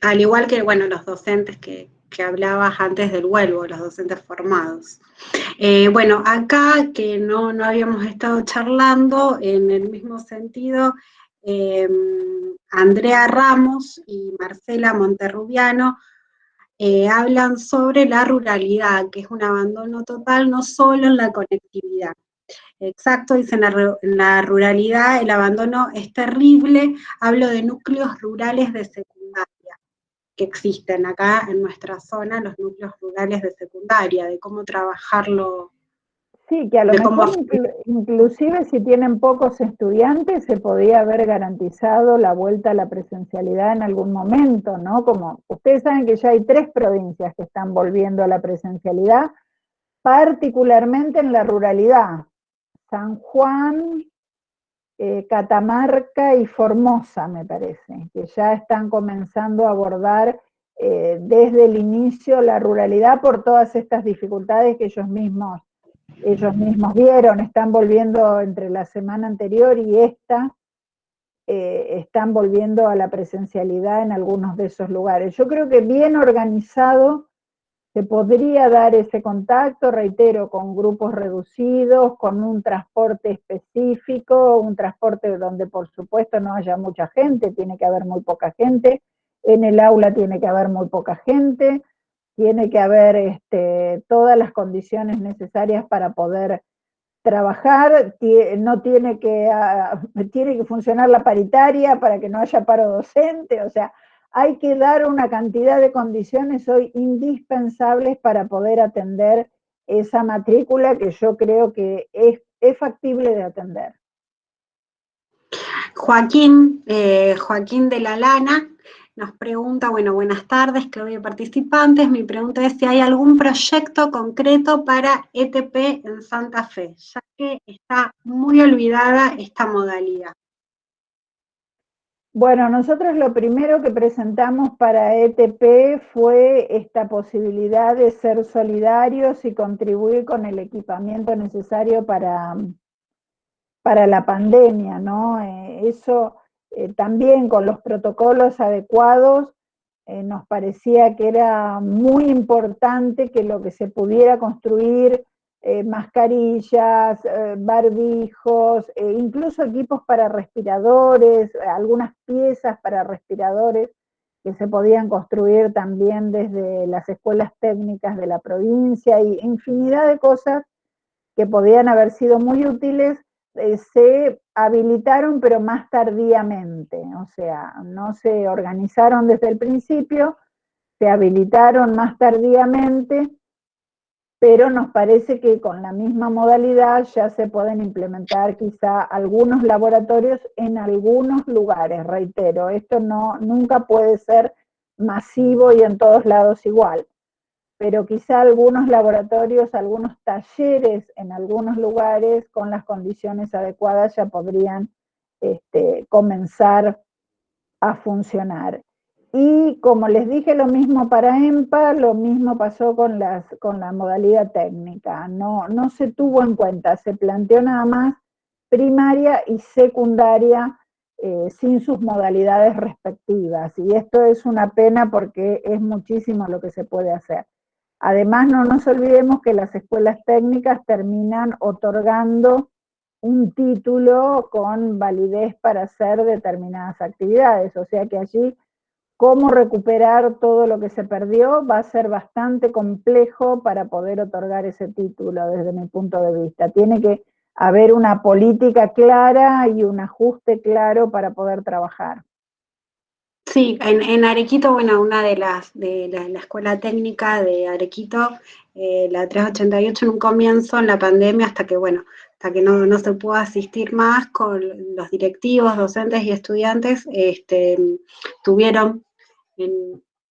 Al igual que, bueno, los docentes que hablabas antes del Huelvo, los docentes formados. Bueno, acá que no habíamos estado charlando en el mismo sentido, Andrea Ramos y Marcela Monterrubiano hablan sobre la ruralidad, que es un abandono total, no solo en la conectividad. Exacto, dice en la ruralidad el abandono es terrible, hablo de núcleos rurales de secundaria, que existen acá en nuestra zona, los núcleos rurales de secundaria, de cómo trabajarlo. Sí, que a lo mejor inclusive si tienen pocos estudiantes se podía haber garantizado la vuelta a la presencialidad en algún momento, ¿no? Como ustedes saben que ya hay 3 provincias que están volviendo a la presencialidad, particularmente en la ruralidad. San Juan, Catamarca y Formosa, me parece, que ya están comenzando a abordar desde el inicio la ruralidad por todas estas dificultades que ellos mismos vieron, están volviendo entre la semana anterior y esta, están volviendo a la presencialidad en algunos de esos lugares. Yo creo que bien organizado se podría dar ese contacto, reitero, con grupos reducidos, con un transporte específico, un transporte donde por supuesto no haya mucha gente, tiene que haber muy poca gente, en el aula tiene que haber muy poca gente, tiene que haber todas las condiciones necesarias para poder trabajar, no tiene que funcionar la paritaria para que no haya paro docente, o sea, hay que dar una cantidad de condiciones hoy indispensables para poder atender esa matrícula que yo creo que es es factible de atender. Joaquín de la Lana nos pregunta, bueno, buenas tardes, Claudia y participantes. Mi pregunta es si hay algún proyecto concreto para ETP en Santa Fe, ya que está muy olvidada esta modalidad. Bueno, nosotros lo primero que presentamos para ETP fue esta posibilidad de ser solidarios y contribuir con el equipamiento necesario para la pandemia, ¿no? Eso también con los protocolos adecuados nos parecía que era muy importante que lo que se pudiera construir, mascarillas, barbijos, incluso equipos para respiradores, algunas piezas para respiradores que se podían construir también desde las escuelas técnicas de la provincia y infinidad de cosas que podían haber sido muy útiles, se habilitaron pero más tardíamente, o sea, no se organizaron desde el principio, se habilitaron más tardíamente, pero nos parece que con la misma modalidad ya se pueden implementar quizá algunos laboratorios en algunos lugares, reitero, esto nunca puede ser masivo y en todos lados igual, pero quizá algunos laboratorios, algunos talleres en algunos lugares con las condiciones adecuadas ya podrían comenzar a funcionar. Y como les dije, lo mismo para EMPA, lo mismo pasó con la modalidad técnica. No se tuvo en cuenta, se planteó nada más primaria y secundaria sin sus modalidades respectivas. Y esto es una pena porque es muchísimo lo que se puede hacer. Además, no nos olvidemos que las escuelas técnicas terminan otorgando un título con validez para hacer determinadas actividades, o sea que allí cómo recuperar todo lo que se perdió va a ser bastante complejo para poder otorgar ese título desde mi punto de vista. Tiene que haber una política clara y un ajuste claro para poder trabajar. Sí, en Arequito, bueno, una de la escuela técnica de Arequito, la 388 en un comienzo, en la pandemia, hasta que no se pudo asistir más con los directivos, docentes y estudiantes, tuvieron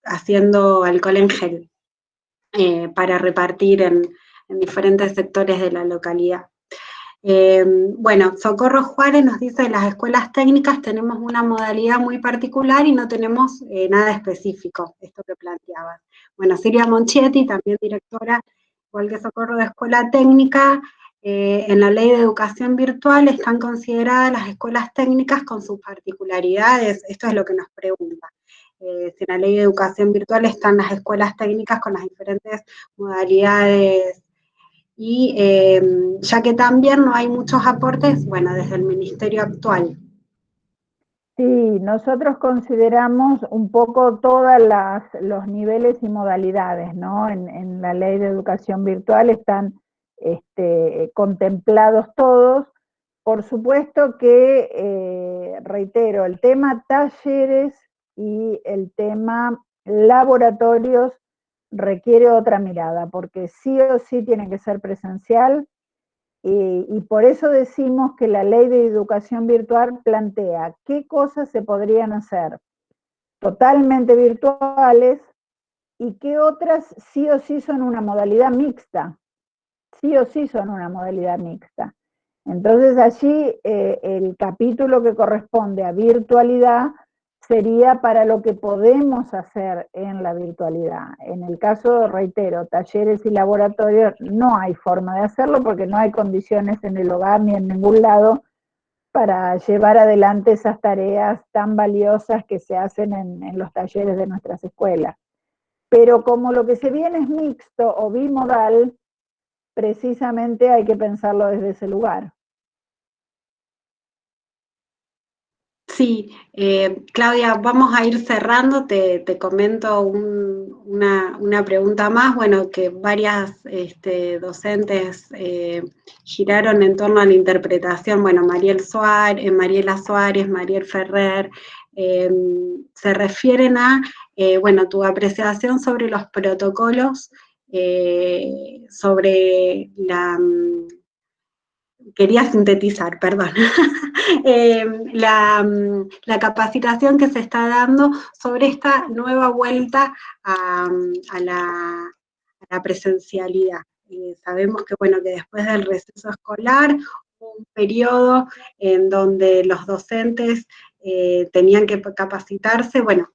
haciendo alcohol en gel para repartir en diferentes sectores de la localidad. Bueno, Socorro Juárez nos dice que las escuelas técnicas tenemos una modalidad muy particular y no tenemos nada específico, esto que planteabas. Bueno, Silvia Monchetti, también directora, igual que Socorro de Escuela Técnica, en la Ley de Educación Virtual están consideradas las escuelas técnicas con sus particularidades, esto es lo que nos pregunta. Si en la Ley de Educación Virtual están las escuelas técnicas con las diferentes modalidades y ya que también no hay muchos aportes, bueno, desde el ministerio actual. Sí, nosotros consideramos un poco todos los niveles y modalidades, ¿no? En la Ley de Educación Virtual están contemplados todos. Por supuesto que, reitero, el tema talleres y el tema laboratorios requiere otra mirada, porque sí o sí tiene que ser presencial, y por eso decimos que la Ley de Educación Virtual plantea qué cosas se podrían hacer totalmente virtuales y qué otras sí o sí son una modalidad mixta, sí o sí son una modalidad mixta. Entonces allí el capítulo que corresponde a virtualidad sería para lo que podemos hacer en la virtualidad. En el caso, reitero, talleres y laboratorios, no hay forma de hacerlo porque no hay condiciones en el hogar ni en ningún lado para llevar adelante esas tareas tan valiosas que se hacen en los talleres de nuestras escuelas. Pero como lo que se viene es mixto o bimodal, precisamente hay que pensarlo desde ese lugar. Sí, Claudia, vamos a ir cerrando, te comento una pregunta más, bueno, que varias docentes giraron en torno a la interpretación, bueno, Mariela Suárez, Mariel Ferrer, se refieren a, bueno, tu apreciación sobre los protocolos, sobre quería sintetizar, perdón. La capacitación que se está dando sobre esta nueva vuelta a la presencialidad. Sabemos que, bueno, que después del receso escolar hubo un periodo en donde los docentes tenían que capacitarse. Bueno,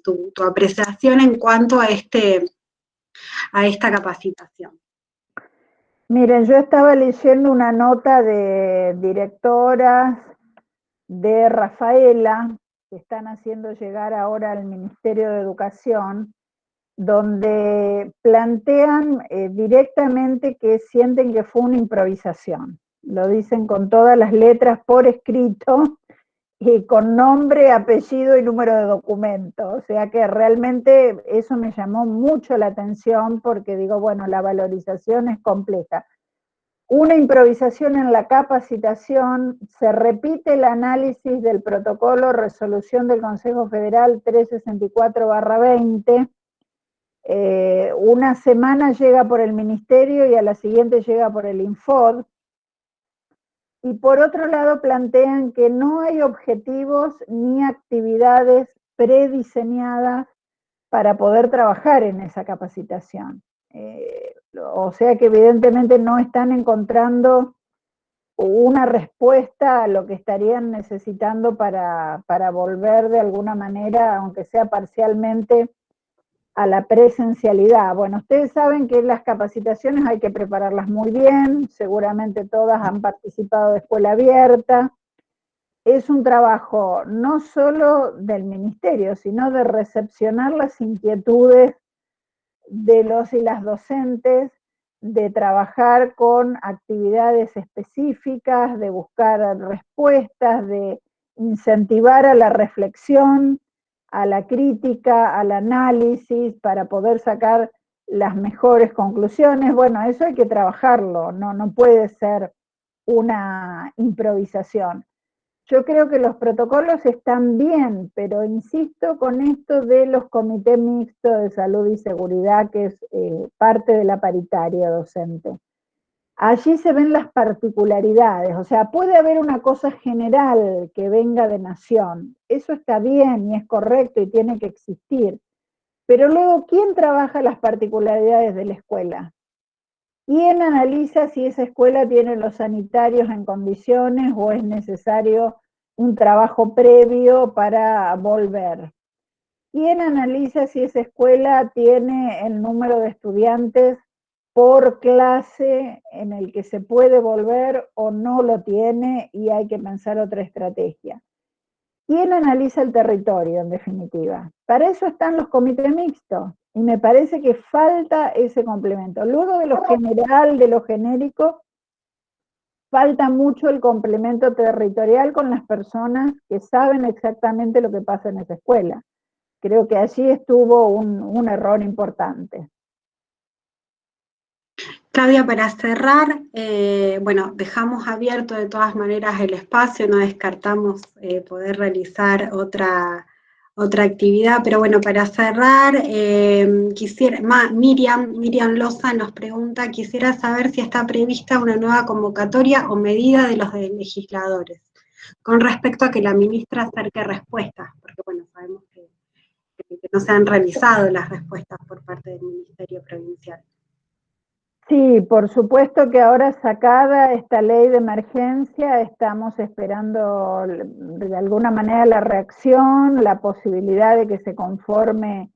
tu apreciación en cuanto a esta capacitación. Miren, yo estaba leyendo una nota de directoras de Rafaela, que están haciendo llegar ahora al Ministerio de Educación, donde plantean directamente que sienten que fue una improvisación. Lo dicen con todas las letras por escrito y con nombre, apellido y número de documento. O sea que realmente eso me llamó mucho la atención porque digo, bueno, la valorización es compleja. Una improvisación en la capacitación, se repite el análisis del protocolo resolución del Consejo Federal 364/20, una semana llega por el Ministerio y a la siguiente llega por el Infod, y por otro lado plantean que no hay objetivos ni actividades prediseñadas para poder trabajar en esa capacitación. O sea que evidentemente no están encontrando una respuesta a lo que estarían necesitando para volver de alguna manera, aunque sea parcialmente, a la presencialidad. Bueno, ustedes saben que las capacitaciones hay que prepararlas muy bien, seguramente todas han participado de escuela abierta. Es un trabajo no solo del ministerio, sino de recepcionar las inquietudes de los y las docentes, de trabajar con actividades específicas, de buscar respuestas, de incentivar a la reflexión, a la crítica, al análisis, para poder sacar las mejores conclusiones. Bueno, eso hay que trabajarlo, no puede ser una improvisación. Yo creo que los protocolos están bien, pero insisto con esto de los comités mixtos de salud y seguridad, que es parte de la paritaria docente. Allí se ven las particularidades, o sea, puede haber una cosa general que venga de nación, eso está bien y es correcto y tiene que existir, pero luego, ¿quién trabaja las particularidades de la escuela? ¿Quién analiza si esa escuela tiene los sanitarios en condiciones o es necesario un trabajo previo para volver? ¿Quién analiza si esa escuela tiene el número de estudiantes por clase en el que se puede volver o no lo tiene y hay que pensar otra estrategia? ¿Quién analiza el territorio, en definitiva? Para eso están los comités mixtos, y me parece que falta ese complemento. Luego de lo general, de lo genérico, falta mucho el complemento territorial con las personas que saben exactamente lo que pasa en esa escuela. Creo que allí estuvo un error importante. Claudia, para cerrar, bueno, dejamos abierto de todas maneras el espacio, no descartamos poder realizar otra actividad, pero bueno, para cerrar, Miriam Loza nos pregunta, quisiera saber si está prevista una nueva convocatoria o medida de los legisladores con respecto a que la ministra acerque respuestas, porque bueno, sabemos que no se han realizado las respuestas por parte del Ministerio Provincial. Sí, por supuesto que ahora sacada esta ley de emergencia, estamos esperando de alguna manera la reacción, la posibilidad de que se conforme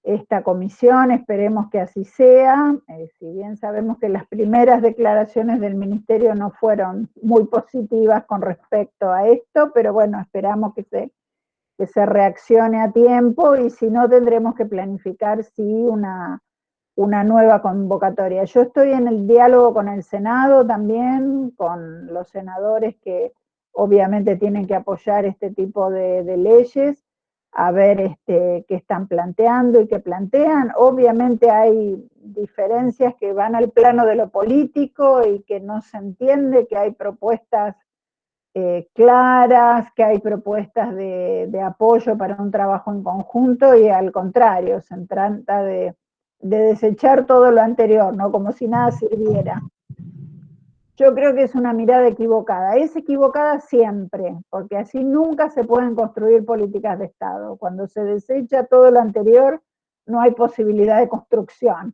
esta comisión, esperemos que así sea, si bien sabemos que las primeras declaraciones del ministerio no fueron muy positivas con respecto a esto, pero bueno, esperamos que se reaccione a tiempo y si no tendremos que planificar sí una nueva convocatoria. Yo estoy en el diálogo con el Senado también, con los senadores que obviamente tienen que apoyar este tipo de leyes, a ver qué están planteando y qué plantean. Obviamente hay diferencias que van al plano de lo político y que no se entiende, que hay propuestas claras, que hay propuestas de apoyo para un trabajo en conjunto y al contrario, se trata de desechar todo lo anterior, ¿no? Como si nada sirviera. yo creo que es una mirada equivocada. Es equivocada siempre, porque así nunca se pueden construir políticas de Estado. Cuando se desecha todo lo anterior, no hay posibilidad de construcción.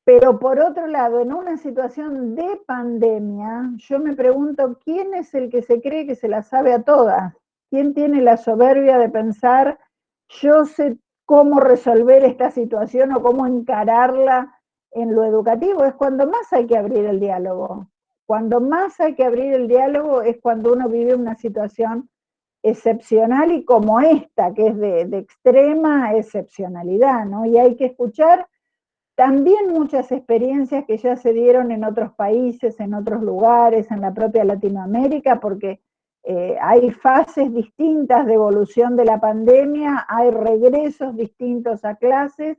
Pero por otro lado, en una situación de pandemia, yo me pregunto, ¿quién es el que se cree que se la sabe a todas? ¿Quién tiene la soberbia de pensar, yo sé cómo resolver esta situación o cómo encararla en lo educativo? Es cuando más hay que abrir el diálogo. Cuando más hay que abrir el diálogo es cuando uno vive una situación excepcional y como esta, que es de extrema excepcionalidad, ¿no? Y hay que escuchar también muchas experiencias que ya se dieron en otros países, en otros lugares, en la propia Latinoamérica, porque hay fases distintas de evolución de la pandemia, hay regresos distintos a clases,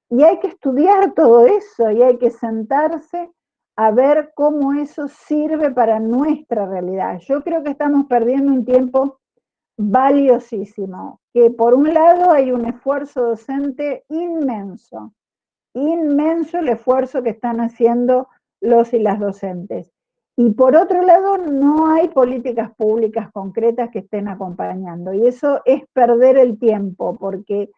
y hay que estudiar todo eso, y hay que sentarse a ver cómo eso sirve para nuestra realidad. Yo creo que estamos perdiendo un tiempo valiosísimo, que por un lado hay un esfuerzo docente inmenso el esfuerzo que están haciendo los y las docentes. Y por otro lado, no hay políticas públicas concretas que estén acompañando. Y eso es perder el tiempo, porque,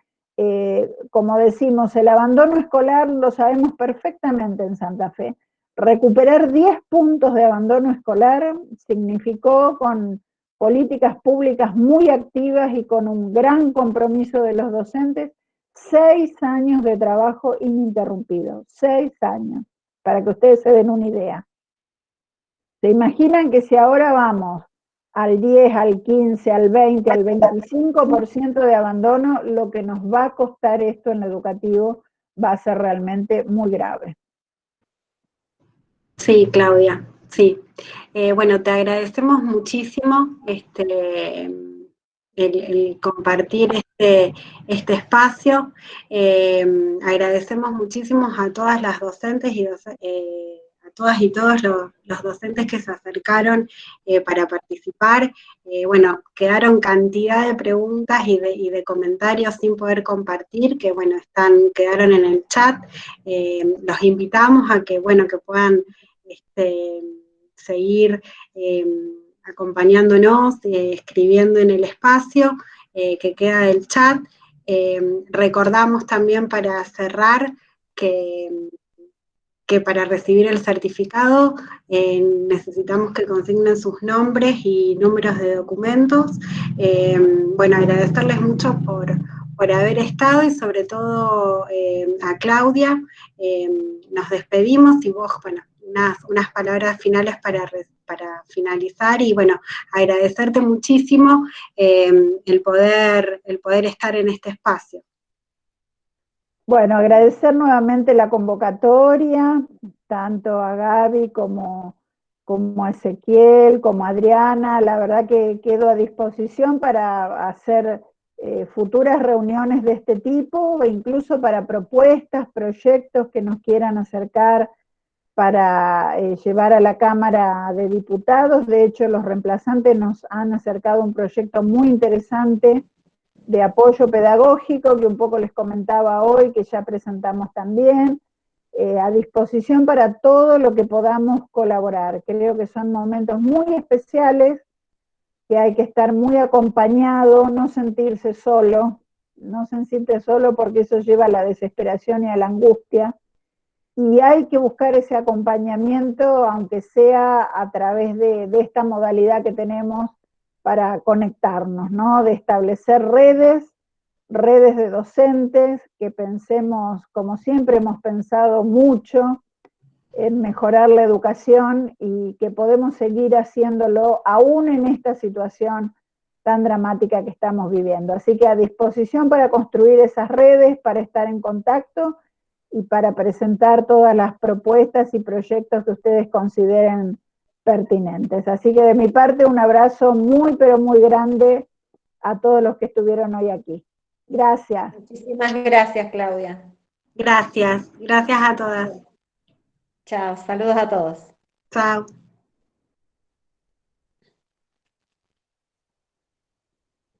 como decimos, el abandono escolar lo sabemos perfectamente en Santa Fe. Recuperar 10 puntos de abandono escolar significó, con políticas públicas muy activas y con un gran compromiso de los docentes, 6 años de trabajo ininterrumpido, 6 años, para que ustedes se den una idea. ¿Se imaginan que si ahora vamos al 10, al 15, al 20, al 25% de abandono, lo que nos va a costar esto en lo educativo va a ser realmente muy grave? Sí, Claudia, sí. Bueno, te agradecemos muchísimo el compartir este espacio. Agradecemos muchísimo a todas las docentes y a todas y todos los docentes que se acercaron para participar. Bueno, quedaron cantidad de preguntas y de comentarios sin poder compartir, que bueno, quedaron en el chat. Los invitamos a que, bueno, que puedan seguir acompañándonos, escribiendo en el espacio que queda del chat. Recordamos también, para cerrar, que para recibir el certificado necesitamos que consignen sus nombres y números de documentos. Bueno, agradecerles mucho por haber estado, y sobre todo a Claudia. Nos despedimos, y vos, bueno, unas palabras finales para finalizar, y bueno, agradecerte muchísimo el poder estar en este espacio. Bueno, agradecer nuevamente la convocatoria, tanto a Gaby como a Ezequiel, como a Adriana. La verdad que quedo a disposición para hacer futuras reuniones de este tipo, e incluso para propuestas, proyectos que nos quieran acercar para llevar a la Cámara de Diputados. De hecho, los reemplazantes nos han acercado un proyecto muy interesante de apoyo pedagógico, que un poco les comentaba hoy, que ya presentamos también, a disposición para todo lo que podamos colaborar. Creo que son momentos muy especiales, que hay que estar muy acompañado, no sentirse solo porque eso lleva a la desesperación y a la angustia, y hay que buscar ese acompañamiento, aunque sea a través de esta modalidad que tenemos para conectarnos, ¿no? De establecer redes de docentes, que pensemos, como siempre hemos pensado mucho, en mejorar la educación, y que podemos seguir haciéndolo aún en esta situación tan dramática que estamos viviendo. Así que a disposición para construir esas redes, para estar en contacto y para presentar todas las propuestas y proyectos que ustedes consideren pertinentes. Así que de mi parte, un abrazo muy, pero muy grande a todos los que estuvieron hoy aquí. Gracias. Muchísimas gracias, Claudia. Gracias a todas. Chao, saludos a todos. Chao.